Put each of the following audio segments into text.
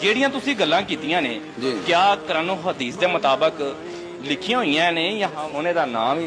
ਜਿਹੜੀਆਂ ਤੁਸੀਂ ਗੱਲਾਂ ਕੀਤੀਆਂ ਨੇ ਕਿਆ ਕੁਰਾਨ ਹਦੀਸ ਦੇ ਮੁਤਾਬਕ ਲਿਖੀਆਂ ਹੋਈਆਂ ਨੇ ਜਾਂ ਉਹਨੇ ਦਾ ਨਾਮ ਹੀ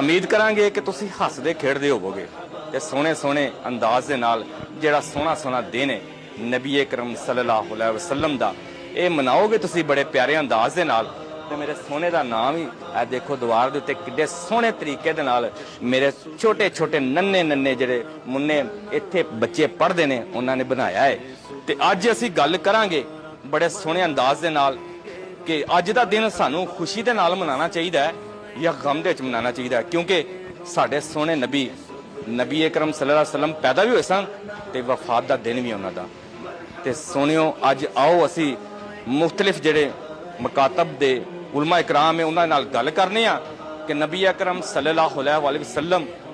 ਉਮੀਦ ਕਰਾਂਗੇ ਕਿ ਤੁਸੀਂ ਹੱਸਦੇ ਖੇਡਦੇ ਹੋਵੋਗੇ ਤੇ ਸੋਹਣੇ ਸੋਹਣੇ ਅੰਦਾਜ਼ ਦੇ ਨਾਲ ਜਿਹੜਾ ਸੋਹਣਾ ਸੋਹਣਾ ਦਿਨ ਹੈ ਨਬੀ ਅਕਰਮ ਸੱਲੱਲਾਹੁ ਅਲੈਹਿ ਵਸੱਲਮ ਦਾ ਇਹ ਮਨਾਓਗੇ ਤੁਸੀਂ ਬੜੇ ਪਿਆਰੇ ਅੰਦਾਜ਼ ਦੇ ਨਾਲ। ਤੇ ਮੇਰੇ ਸੋਹਣੇ ਦਾ ਨਾਮ ਹੀ ਇਹ ਦੇਖੋ ਦੀਵਾਰ ਦੇ ਉੱਤੇ ਕਿੱਡੇ ਸੋਹਣੇ ਤਰੀਕੇ ਦੇ ਨਾਲ ਮੇਰੇ ਛੋਟੇ ਛੋਟੇ ਨੰਨੇ ਨੰਨੇ ਜਿਹੜੇ ਮੁੰਨੇ ਇੱਥੇ ਬੱਚੇ ਪੜ੍ਹਦੇ ਨੇ ਉਹਨਾਂ ਨੇ ਬਣਾਇਆ ਹੈ। ਤੇ ਅੱਜ ਅਸੀਂ ਗੱਲ ਕਰਾਂਗੇ ਬੜੇ ਸੋਹਣੇ ਅੰਦਾਜ਼ ਦੇ ਨਾਲ ਕਿ ਅੱਜ ਦਾ ਦਿਨ ਸਾਨੂੰ ਖੁਸ਼ੀ ਦੇ ਨਾਲ ਮਨਾਉਣਾ ਚਾਹੀਦਾ ਹੈ ਜਾਂ ਗਮ ਦੇ ਵਿੱਚ ਮਨਾਉਣਾ ਚਾਹੀਦਾ, ਕਿਉਂਕਿ ਸਾਡੇ ਸੋਹਣੇ ਨਬੀ ਅਕਰਮ ਸੱਲੱਲਾਹੁ ਅਲੈਹਿ ਵਸੱਲਮ ਪੈਦਾ ਵੀ ਹੋਏ ਸਨ ਤੇ ਵਫਾਤ ਦਾ ਦਿਨ ਵੀ ਉਹਨਾਂ ਦਾ। ਤੇ ਸੋਹਣਿਓ ਅੱਜ ਆਓ ਅਸੀਂ ਮੁਖਤਲਿਫ ਜਿਹੜੇ ਮਕਾਤਬ ਦੇ ਉਲਮਾ ਇਕਰਾਮ ਹੈ ਉਹਨਾਂ ਨਾਲ ਗੱਲ ਕਰਨੇ ਆ ਕਿ ਨਬੀ ਅਕਰਮ ਸੱਲੱਲਾਹੁ ਅਲੈਹਿ ਵਸੱਲਮ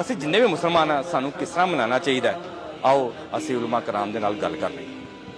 ਅਸੀਂ ਜਿੰਨੇ ਵੀ ਮੁਸਲਮਾਨ ਆ ਸਾਨੂੰ ਕਿਸ ਤਰ੍ਹਾਂ ਮਨਾਉਣਾ ਚਾਹੀਦਾ ਹੈ। ਆਓ ਅਸੀਂ ਉਲਮਾ ਇਕਰਾਮ ਦੇ ਨਾਲ ਗੱਲ ਕਰਨੇ।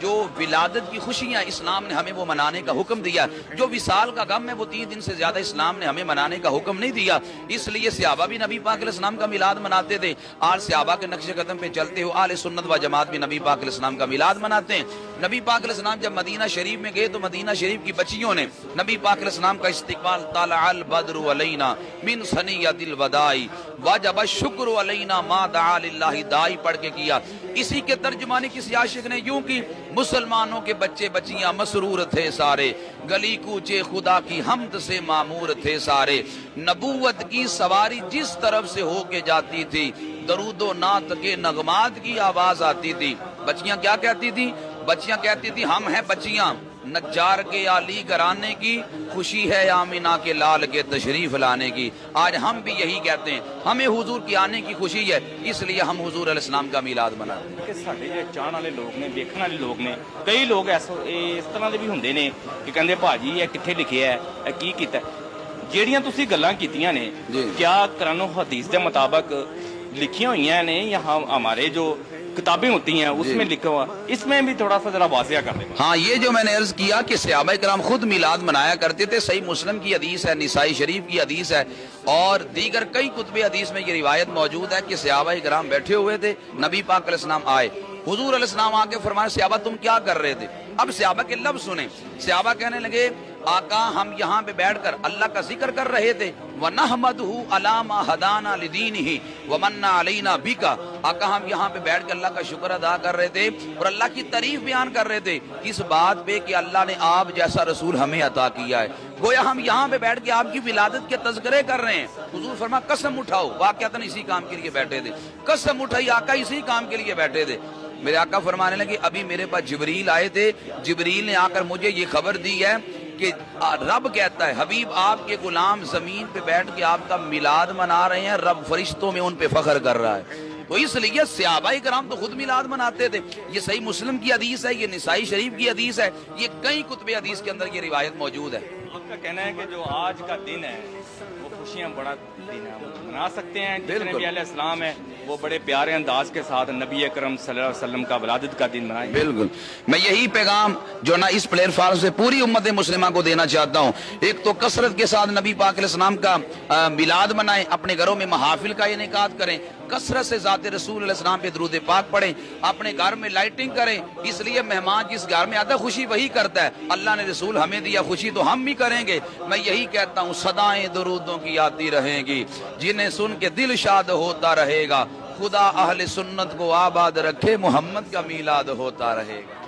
جو ولادت کی خوشیاں اسلام نے ہمیں وہ منانے کا حکم دیا، جو وصال کا غم ہے وہ 3 دن سے زیادہ اسلام نے ہمیں منانے کا حکم نہیں دیا۔ اس لیے صحابہ بھی نبی پاک علیہ السلام کا میلاد مناتے تھے، آج صحابہ کے نقش قدم پہ چلتے ہو اہل سنت و جماعت بھی نبی پاک علیہ السلام کا میلاد مناتے ہیں۔ نبی پاک علیہ السلام جب مدینہ شریف میں گئے تو مدینہ شریف کی بچیوں نے نبی پاک علیہ السلام کا استقبال، طلع البدر علینا من ثنیۃ الوداع وجب الشکر علینا ما دعا للہ داعی پڑھ کے کیا۔ اسی کے ترجمانی کسی عاشق نے یوں کی، مسلمانوں کے بچے بچیاں مسرور تھے سارے، گلی کوچے خدا کی حمد سے معمور تھے سارے، نبوت کی سواری جس طرف سے ہو کے جاتی تھی، درود و نعت کے نغمات کی آواز آتی تھی۔ بچیاں کیا کہتی تھی؟ بچیاں کہتی تھی ہم ہیں بچیاں نجار کے علی گھرانے کی، خوشی ہے آمینہ کے لال کے تشریف لانے کی۔ آج ہم بھی یہی کہتے ہیں، ہمیں حضور کی آنے کی خوشی ہے، اس لیے ہم حضور علیہ السلام کا میلاد مناتے ہیں۔ کہ ਸਾਡੇ ਜਿਹੜੇ ਚਾਹਣ ਵਾਲੇ ਲੋਕ ਨੇ, ਵੇਖਣ ਵਾਲੇ ਲੋਕ ਨੇ, ਕਈ ਲੋਕ ਇਸ ਤਰ੍ਹਾਂ ਦੇ ਵੀ ਹੁੰਦੇ ਨੇ ਕਿ ਕਹਿੰਦੇ ਭਾਜੀ ਇਹ ਕਿੱਥੇ ਲਿਖਿਆ ਹੈ, ਇਹ ਕੀ ਕੀਤਾ ਹੈ। ਜਿਹੜੀਆਂ ਤੁਸੀਂ ਗੱਲਾਂ ਕੀਤੀਆਂ ਨੇ ਜੀ। ਕਿਆ ਕੁਰਾਨ ਹਦੀਸ ਦੇ ਮੁਤਾਬਕ ਲਿਖੀਆਂ ਹੋਈਆਂ ਨੇ ਜਾਂ ہمارے جو کتابیں ہوتی ہیں اس میں لکھا ہوا، اس میں بھی تھوڑا سا ذرا واضح کر دیں۔ ہاں، یہ جو میں نے عرض کیا کہ صحابہ کرام خود میلاد منایا کرتے تھے، صحیح مسلم کی حدیث ہے، نسائی شریف کی حدیث ہے اور دیگر کئی کتب حدیث میں یہ روایت موجود ہے کہ صحابہ کرام بیٹھے ہوئے تھے، نبی پاک علیہ السلام آئے، حضور علیہ السلام آ کے فرمایا صحابہ تم کیا کر رہے تھے؟ اب صحابہ کے لفظ سنیں، صحابہ کہنے لگے آقا ہم یہاں پہ بیٹھ کر اللہ کا ذکر کر رہے تھے، وَنَحْمَدُهُ عَلَى مَا هَدَانَا لِدِينِهِ وَمَنَّ عَلَيْنَا بِكَ، آقا ہم یہاں پہ بیٹھ کر اللہ کا شکر ادا کر رہے تھے اور اللہ کی تعریف بیان کر رہے تھے اس بات پہ کہ اللہ نے آپ جیسا رسول ہمیں عطا کیا ہے۔ گویا ہم یہاں پہ بیٹھ کے آپ کی ولادت کے تذکرے کر رہے ہیں۔ حضور فرما قسم اٹھاؤ، واقعتاً اسی کام کے لیے بیٹھے تھے، قسم اٹھائی آقا اسی کام کے لیے بیٹھے تھے۔ میرے آقا فرمانے لگے ابھی میرے پاس جبریل آئے تھے، جبریل نے آ کر مجھے یہ خبر دی ہے کہ رب کہتا ہے حبیب آپ کے غلام زمین پہ بیٹھ کے آپ کا میلاد منا رہے ہیں، رب فرشتوں میں ان پہ فخر کر رہا ہے۔ تو اس لیے صحابہ کرام تو خود میلاد مناتے تھے، یہ صحیح مسلم کی حدیث ہے، یہ نسائی شریف کی حدیث ہے، یہ کئی کتب حدیث کے اندر یہ روایت موجود ہے۔ آپ کا کہنا ہے کہ جو آج کا دن ہے وہ خوشیاں بڑا دن ہے، منا سکتے ہیں، جتنے بھی اہل اسلام ہیں وہ بڑے پیارے انداز کے ساتھ نبی اکرم صلی اللہ علیہ وسلم کا ولادت کا دن منائیں۔ بالکل، میں یہی پیغام جو نا اس پلیٹ فارم سے پوری امت مسلمہ کو دینا چاہتا ہوں، ایک تو کثرت کے ساتھ نبی پاک علیہ السلام کا میلاد منائیں، اپنے گھروں میں محافل کا انعقاد کریں، کثرت سے ذات رسول علیہ السلام پہ درود پاک پڑھیں، اپنے گھر میں لائٹنگ کریں، اس لیے مہمان جس گھر میں آتا ہے خوشی وہی کرتا ہے، اللہ نے رسول ہمیں دیا خوشی تو ہم بھی کریں گے۔ میں یہی کہتا ہوں صدائیں درودوں کی آتی رہیں گی، جنہیں سن کے دل شاد ہوتا رہے گا، خدا اہل سنت کو آباد رکھے، محمد کا میلاد ہوتا رہے گا۔